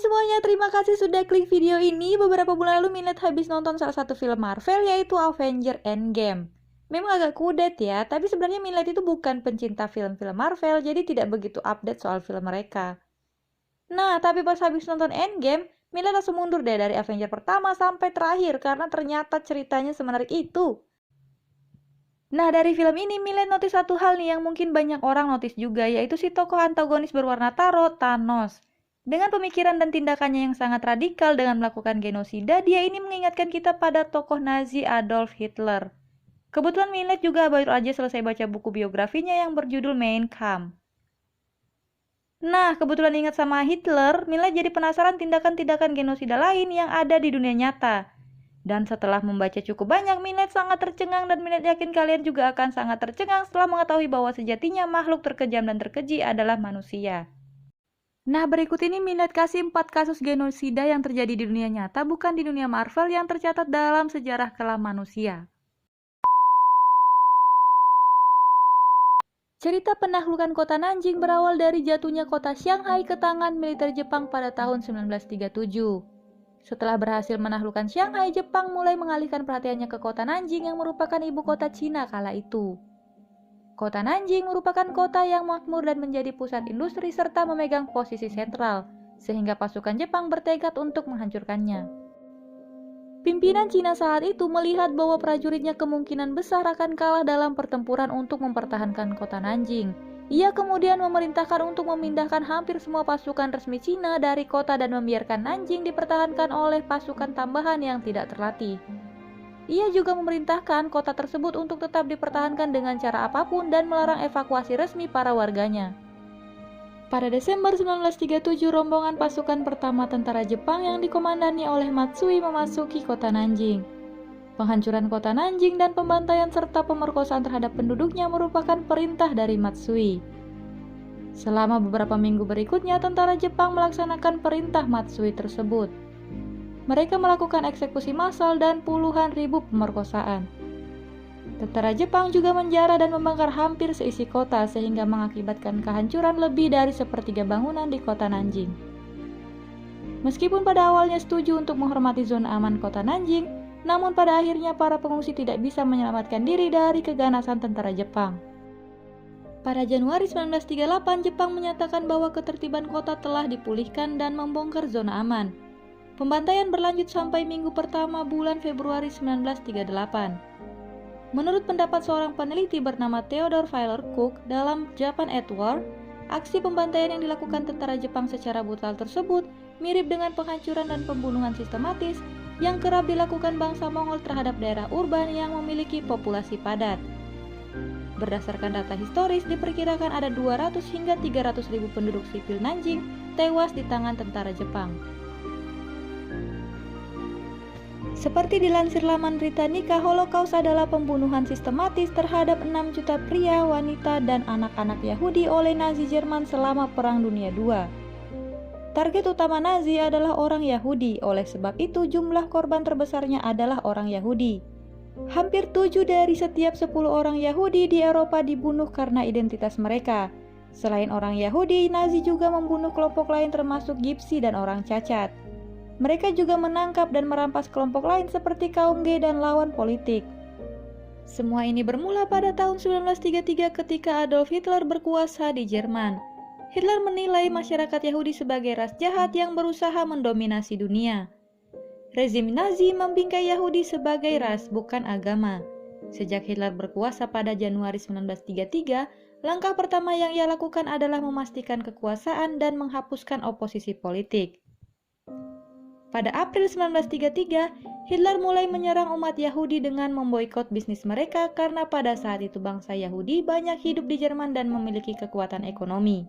semuanya, terima kasih sudah klik video ini. Beberapa bulan lalu Minat habis nonton salah satu film Marvel, yaitu Avengers Endgame. Memang agak kudet ya, tapi sebenarnya Minat itu bukan pencinta film-film Marvel, jadi tidak begitu update soal film mereka. Nah, tapi pas habis nonton Endgame, Minat langsung mundur deh dari Avengers pertama sampai terakhir, karena ternyata ceritanya semenarik itu. Nah, dari film ini Millet notice satu hal nih yang mungkin banyak orang notice juga, yaitu si tokoh antagonis berwarna taro, Thanos. Dengan pemikiran dan tindakannya yang sangat radikal dengan melakukan genosida, dia ini mengingatkan kita pada tokoh Nazi Adolf Hitler. Kebetulan Millet juga baru aja selesai baca buku biografinya yang berjudul Mein Kampf. Nah, kebetulan ingat sama Hitler, Millet jadi penasaran tindakan-tindakan genosida lain yang ada di dunia nyata. Dan setelah membaca cukup banyak, Millet sangat tercengang dan Millet yakin kalian juga akan sangat tercengang setelah mengetahui bahwa sejatinya makhluk terkejam dan terkeji adalah manusia. Nah, berikut ini Millet kasih 4 kasus genosida yang terjadi di dunia nyata, bukan di dunia Marvel, yang tercatat dalam sejarah kelam manusia. Cerita penaklukan kota Nanjing berawal dari jatuhnya kota Shanghai ke tangan militer Jepang pada tahun 1937. Setelah berhasil menaklukkan Shanghai, Jepang mulai mengalihkan perhatiannya ke kota Nanjing yang merupakan ibu kota Cina kala itu. Kota Nanjing merupakan kota yang makmur dan menjadi pusat industri serta memegang posisi sentral, sehingga pasukan Jepang bertekad untuk menghancurkannya. Pimpinan Cina saat itu melihat bahwa prajuritnya kemungkinan besar akan kalah dalam pertempuran untuk mempertahankan kota Nanjing. Ia kemudian memerintahkan untuk memindahkan hampir semua pasukan resmi Cina dari kota dan membiarkan Nanjing dipertahankan oleh pasukan tambahan yang tidak terlatih. Ia juga memerintahkan kota tersebut untuk tetap dipertahankan dengan cara apapun dan melarang evakuasi resmi para warganya. Pada Desember 1937, rombongan pasukan pertama tentara Jepang yang dikomandani oleh Matsui memasuki kota Nanjing. Penghancuran kota Nanjing dan pembantaian serta pemerkosaan terhadap penduduknya merupakan perintah dari Matsui. Selama beberapa minggu berikutnya, tentara Jepang melaksanakan perintah Matsui tersebut. Mereka melakukan eksekusi massal dan puluhan ribu pemerkosaan. Tentara Jepang juga menjara dan membakar hampir seisi kota sehingga mengakibatkan kehancuran lebih dari sepertiga bangunan di kota Nanjing. Meskipun pada awalnya setuju untuk menghormati zona aman kota Nanjing, namun pada akhirnya para pengungsi tidak bisa menyelamatkan diri dari keganasan tentara Jepang. Pada Januari 1938, Jepang menyatakan bahwa ketertiban kota telah dipulihkan dan membongkar zona aman. Pembantaian berlanjut sampai minggu pertama bulan Februari 1938. Menurut pendapat seorang peneliti bernama Theodore Wheeler Cook dalam Japan at War, aksi pembantaian yang dilakukan tentara Jepang secara brutal tersebut mirip dengan penghancuran dan pembunuhan sistematis yang kerap dilakukan bangsa Mongol terhadap daerah urban yang memiliki populasi padat. Berdasarkan data historis, diperkirakan ada 200 hingga 300 ribu penduduk sipil Nanjing tewas di tangan tentara Jepang. Seperti dilansir laman Britannica, Holocaust adalah pembunuhan sistematis terhadap 6 juta pria, wanita, dan anak-anak Yahudi oleh Nazi Jerman selama Perang Dunia II. Target utama Nazi adalah orang Yahudi, oleh sebab itu jumlah korban terbesarnya adalah orang Yahudi. Hampir 7 dari setiap 10 orang Yahudi di Eropa dibunuh karena identitas mereka. Selain orang Yahudi, Nazi juga membunuh kelompok lain termasuk Gypsy dan orang cacat. Mereka juga menangkap dan merampas kelompok lain seperti kaum gay dan lawan politik. Semua ini bermula pada tahun 1933 ketika Adolf Hitler berkuasa di Jerman. Hitler menilai masyarakat Yahudi sebagai ras jahat yang berusaha mendominasi dunia. Rezim Nazi membingkai Yahudi sebagai ras, bukan agama. Sejak Hitler berkuasa pada Januari 1933, langkah pertama yang ia lakukan adalah memastikan kekuasaan dan menghapuskan oposisi politik. Pada April 1933, Hitler mulai menyerang umat Yahudi dengan memboikot bisnis mereka karena pada saat itu bangsa Yahudi banyak hidup di Jerman dan memiliki kekuatan ekonomi.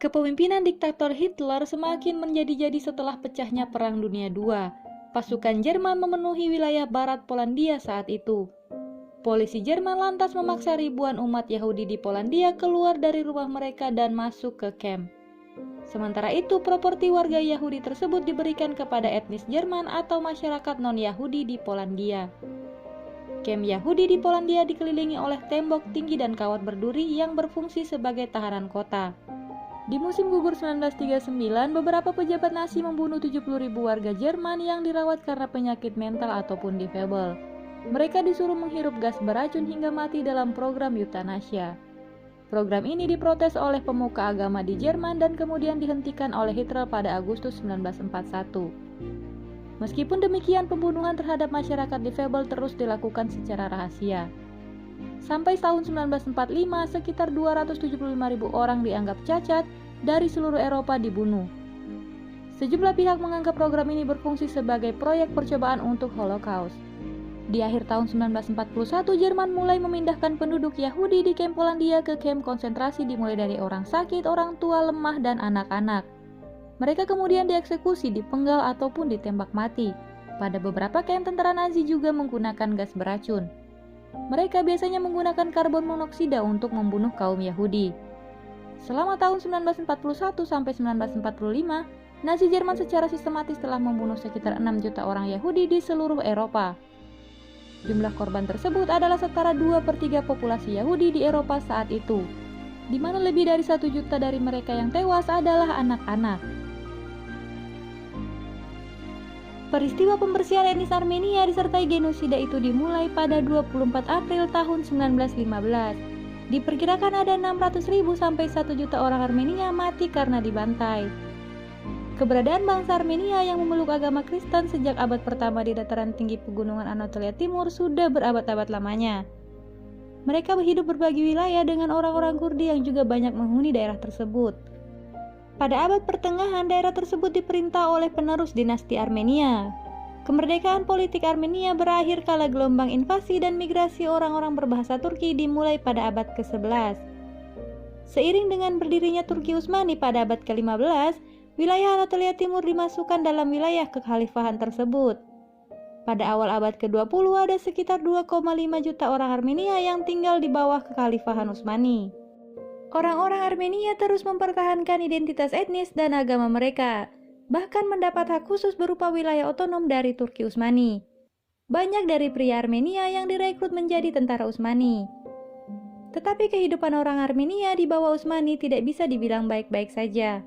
Kepemimpinan diktator Hitler semakin menjadi-jadi setelah pecahnya Perang Dunia II. Pasukan Jerman memenuhi wilayah barat Polandia saat itu. Polisi Jerman lantas memaksa ribuan umat Yahudi di Polandia keluar dari rumah mereka dan masuk ke kamp. Sementara itu, properti warga Yahudi tersebut diberikan kepada etnis Jerman atau masyarakat non-Yahudi di Polandia. Kamp Yahudi di Polandia dikelilingi oleh tembok tinggi dan kawat berduri yang berfungsi sebagai tahanan kota. Di musim gugur 1939, beberapa pejabat Nazi membunuh 70.000 warga Jerman yang dirawat karena penyakit mental ataupun difabel. Mereka disuruh menghirup gas beracun hingga mati dalam program Euthanasia. Program ini diprotes oleh pemuka agama di Jerman dan kemudian dihentikan oleh Hitler pada Agustus 1941. Meskipun demikian, pembunuhan terhadap masyarakat difabel terus dilakukan secara rahasia. Sampai tahun 1945, sekitar 275.000 orang dianggap cacat dari seluruh Eropa dibunuh. Sejumlah pihak menganggap program ini berfungsi sebagai proyek percobaan untuk Holocaust. Di akhir tahun 1941, Jerman mulai memindahkan penduduk Yahudi di kamp Polandia ke kamp konsentrasi dimulai dari orang sakit, orang tua, lemah, dan anak-anak. Mereka kemudian dieksekusi, dipenggal, ataupun ditembak mati. Pada beberapa kamp, tentara Nazi juga menggunakan gas beracun. Mereka biasanya menggunakan karbon monoksida untuk membunuh kaum Yahudi. Selama tahun 1941 sampai 1945, Nazi Jerman secara sistematis telah membunuh sekitar 6 juta orang Yahudi di seluruh Eropa. Jumlah korban tersebut adalah setara 2/3 populasi Yahudi di Eropa saat itu, di mana lebih dari 1 juta dari mereka yang tewas adalah anak-anak. Peristiwa pembersihan etnis Armenia disertai genosida itu dimulai pada 24 April tahun 1915. Diperkirakan ada 600.000 sampai 1 juta orang Armenia mati karena dibantai. Keberadaan bangsa Armenia yang memeluk agama Kristen sejak abad pertama di dataran tinggi pegunungan Anatolia Timur sudah berabad-abad lamanya. Mereka hidup berbagi wilayah dengan orang-orang Kurdi yang juga banyak menghuni daerah tersebut. Pada abad pertengahan, daerah tersebut diperintah oleh penerus dinasti Armenia. Kemerdekaan politik Armenia berakhir kala gelombang invasi dan migrasi orang-orang berbahasa Turki dimulai pada abad ke-11. Seiring dengan berdirinya Turki Utsmani pada abad ke-15, wilayah Anatolia Timur dimasukkan dalam wilayah kekhalifahan tersebut. Pada awal abad ke-20 ada sekitar 2,5 juta orang Armenia yang tinggal di bawah kekhalifahan Utsmani. Orang-orang Armenia terus mempertahankan identitas etnis dan agama mereka, bahkan mendapat hak khusus berupa wilayah otonom dari Turki Utsmani. Banyak dari pria Armenia yang direkrut menjadi tentara Utsmani. Tetapi kehidupan orang Armenia di bawah Utsmani tidak bisa dibilang baik-baik saja.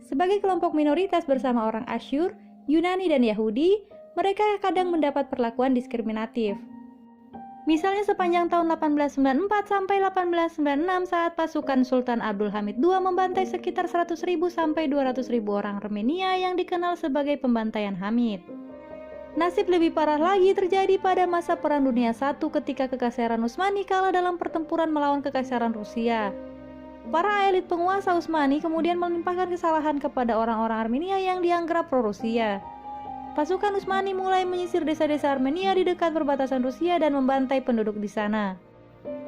Sebagai kelompok minoritas bersama orang Asyur, Yunani, dan Yahudi, mereka kadang mendapat perlakuan diskriminatif. Misalnya sepanjang tahun 1894 sampai 1896 saat pasukan Sultan Abdul Hamid II membantai sekitar 100.000 sampai 200.000 orang Armenia yang dikenal sebagai pembantaian Hamid. Nasib lebih parah lagi terjadi pada masa Perang Dunia I ketika kekaisaran Utsmani kalah dalam pertempuran melawan kekaisaran Rusia. Para elit penguasa Utsmani kemudian melimpahkan kesalahan kepada orang-orang Armenia yang dianggap pro-Rusia. Pasukan Utsmani mulai menyisir desa-desa Armenia di dekat perbatasan Rusia dan membantai penduduk di sana.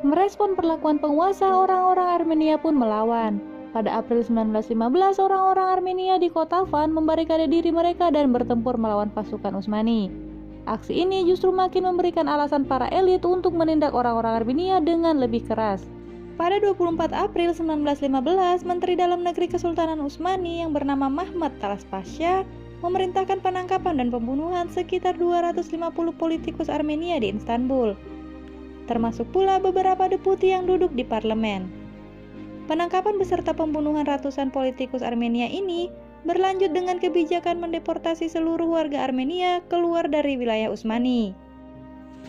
Merespon perlakuan penguasa, orang-orang Armenia pun melawan. Pada April 1915, orang-orang Armenia di kota Van membarikade diri mereka dan bertempur melawan pasukan Utsmani. Aksi ini justru makin memberikan alasan para elit untuk menindak orang-orang Armenia dengan lebih keras. Pada 24 April 1915, Menteri Dalam Negeri Kesultanan Utsmani yang bernama Mahmud Talas Pasha memerintahkan penangkapan dan pembunuhan sekitar 250 politikus Armenia di Istanbul, termasuk pula beberapa deputi yang duduk di parlemen. Penangkapan beserta pembunuhan ratusan politikus Armenia ini berlanjut dengan kebijakan mendeportasi seluruh warga Armenia keluar dari wilayah Utsmani.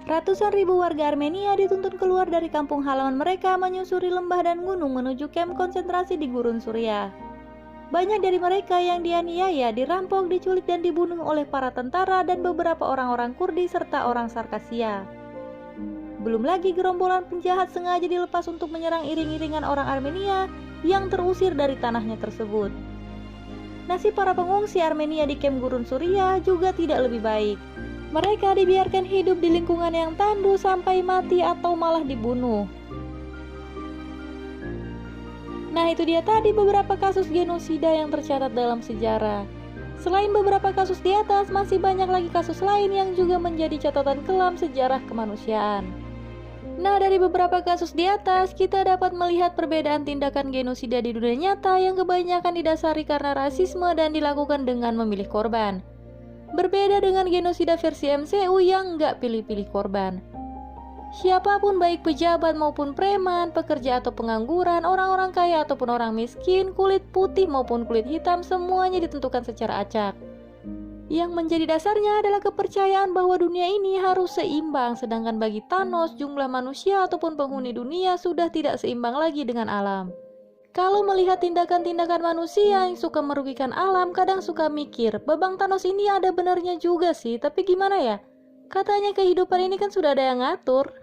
Ratusan ribu warga Armenia dituntun keluar dari kampung halaman mereka menyusuri lembah dan gunung menuju kamp konsentrasi di gurun Suriah. Banyak dari mereka yang dianiaya, dirampok, diculik, dan dibunuh oleh para tentara dan beberapa orang-orang Kurdi serta orang Sarkasia. Belum lagi gerombolan penjahat sengaja dilepas untuk menyerang iring-iringan orang Armenia yang terusir dari tanahnya tersebut. Nasib para pengungsi Armenia di kamp gurun Suriah juga tidak lebih baik. Mereka dibiarkan hidup di lingkungan yang tandus sampai mati atau malah dibunuh. Nah, itu dia tadi beberapa kasus genosida yang tercatat dalam sejarah. Selain beberapa kasus di atas, masih banyak lagi kasus lain yang juga menjadi catatan kelam sejarah kemanusiaan. Nah, dari beberapa kasus di atas, kita dapat melihat perbedaan tindakan genosida di dunia nyata yang kebanyakan didasari karena rasisme dan dilakukan dengan memilih korban. Berbeda dengan genosida versi MCU yang nggak pilih-pilih korban. Siapapun baik pejabat maupun preman, pekerja atau pengangguran, orang-orang kaya ataupun orang miskin, kulit putih maupun kulit hitam, semuanya ditentukan secara acak. Yang menjadi dasarnya adalah kepercayaan bahwa dunia ini harus seimbang, sedangkan bagi Thanos, jumlah manusia ataupun penghuni dunia sudah tidak seimbang lagi dengan alam. Kalau melihat tindakan-tindakan manusia yang suka merugikan alam, kadang suka mikir, babang Thanos ini ada benarnya juga sih, tapi gimana ya? Katanya kehidupan ini kan sudah ada yang ngatur.